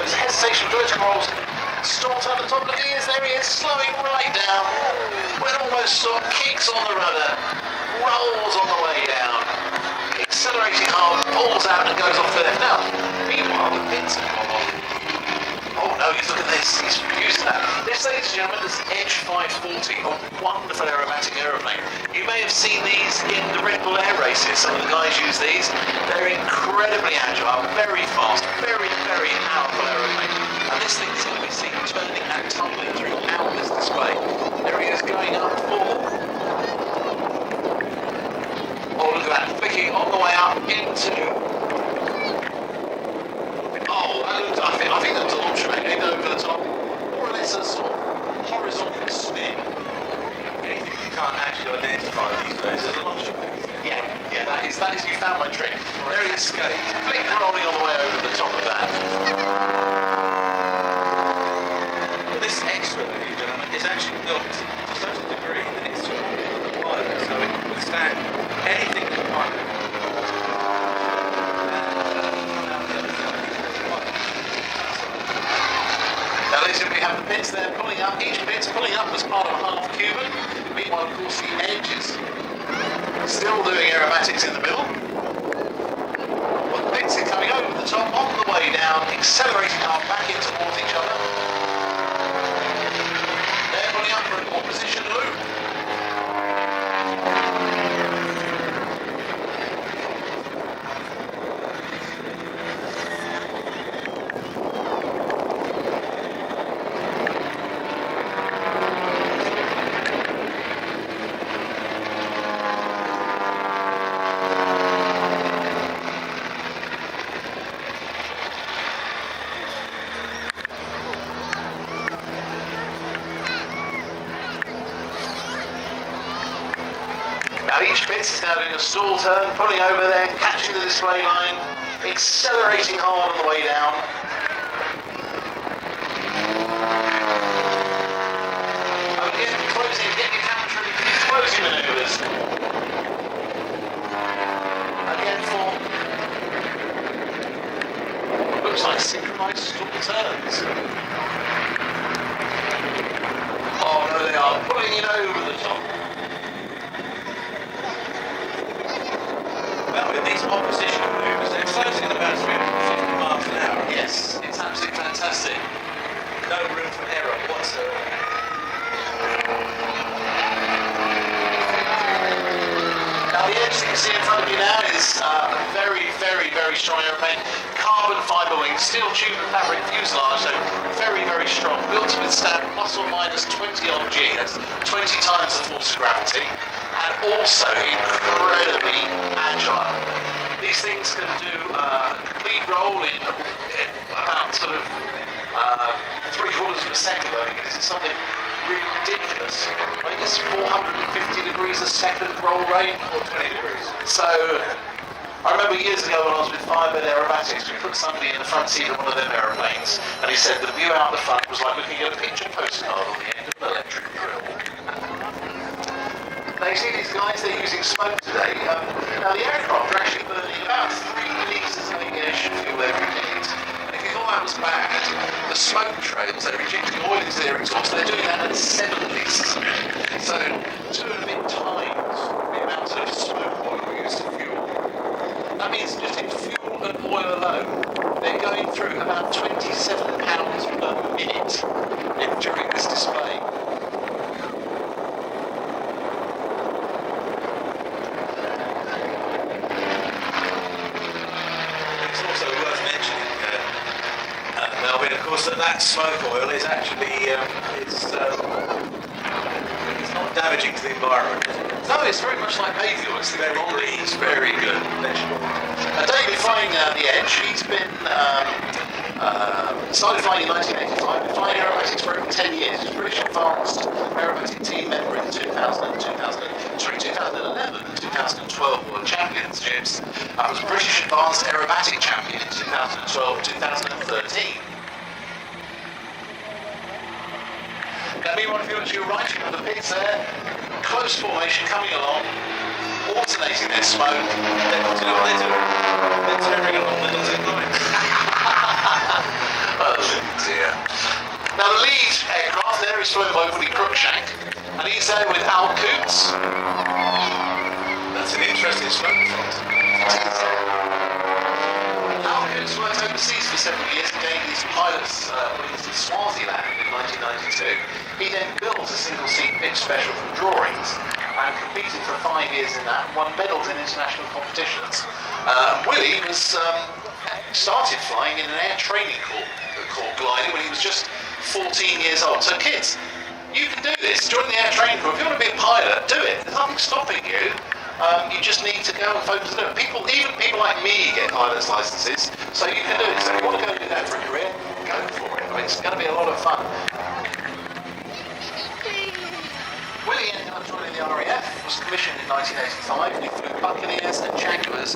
maneuvers, hesitation, vertical rolls, stalls at the top, look, there he is, slowing right down, when almost sort of kicks on the rudder, rolls on the way down, accelerating hard, pulls out and goes off the left. Now, meanwhile, the pits have gone on. Oh no, you look at this, he's used that. This, ladies and gentlemen, is the Edge 540, a wonderful aerobatic aeroplane. You may have seen these in the Red Bull Air races, some of the guys use these. They're incredibly agile, very fast, very, very powerful aeroplane. And this thing's going to be seen turning and tumbling throughout this display. There he is going up for... Oh, look at that, flicking on the way up into... Oh, I think that was a launch rate, over the top. More or less a sort of horizontal spin. Anything you can't actually identify these days as a launch rate. Yeah, that is, you found my trick. There he is, flick rolling on the way over the top of that. But this extra, ladies and gentlemen, is actually built to such a degree that it's so it can withstand anything that you want. Now ladies and gentlemen, we have the bits there pulling up, each bit's pulling up as part of a half Cuban. Meanwhile, of course, the Edge is still doing aerobatics in the middle. Well, the bits are coming over the top, on the way down, accelerating hard back in towards each other. They're pulling up for an opposition loop. Now each bit is now doing a stall turn, pulling over there, catching the display line, accelerating hard on the way down. Again, closing, get your camera ready for these closing manoeuvres. Again for, looks like synchronized stall turns. Oh no, they are pulling it over the top. Well, with these opposition maneuvers, they're closing at about 350 miles an hour. Yes, it's absolutely fantastic. No room for error whatsoever. Now the Edge that you see in front of you now is a very, very, very strong aeroplane. Carbon fibre wings, steel tube and fabric fuselage, so very, very strong. Built to withstand plus or minus 20 odd G, that's 20 times the force of gravity, and also incredibly agile. These things can do a complete roll in about sort of 3/4 of a second. I think this is something really ridiculous. I think it's 450 degrees a second roll rate, Or 20 degrees. so I remember years ago when I was with Firebird Aerobatics, we put somebody in the front seat of one of them aeroplanes, and he said the view out the front was like looking at a picture postcard on the end of an electric drill. Now you see these guys, they're using smoke today. Now the aircraft are actually burning about 3 litres of aviation fuel every minute. And if you thought that was bad, the smoke trails, they're injecting oil into their exhaust, they're doing that at 7 litres a minute. So 2 and a bit times the amount of smoke oil used to fuel. That means just in fuel and oil alone, they're going through about 27 pounds per minute during this display. It's also worth mentioning, Melvin, of course, that smoke oil is actually it's not damaging to the environment, is it? No, it's very much like hay fuel. It's Very green. It's very good. Vegetable. David flying the Edge, he's been started flying in 1985, been flying aerobatics for over 10 years. He's a British Advanced Aerobatic Team member in 2011 and 2012 World Championships. Was British Advanced Aerobatic Champion in 2012-2013. Now, meanwhile, if you look to your right, you have the pits there, close formation coming along, alternating their smoke. They're not doing what they're doing. They're turning along the dotted line. Well, dear. Now the lead aircraft there is flown by Woody Cruikshank, and he's there with Al Coots. That's an interesting smoke front. Al Coots worked overseas for several years and gained his pilot's wings in Swaziland in 1992. He then built a single-seat pitch special from drawings and competed for 5 years in that and won medals in international competitions. Willie started flying in an air training corps glider when he was just 14 years old. So kids, you can do this. Join the air training corps. If you want to be a pilot, do it. There's nothing stopping you. You just need to go and focus on it. Even people like me get pilot's licenses, so you can do it. So if you want to go and do that for a career, go for it. I mean, it's going to be a lot of fun. Willie ended up joining the RAF, was commissioned in 1985, and he flew Buccaneers and Jaguars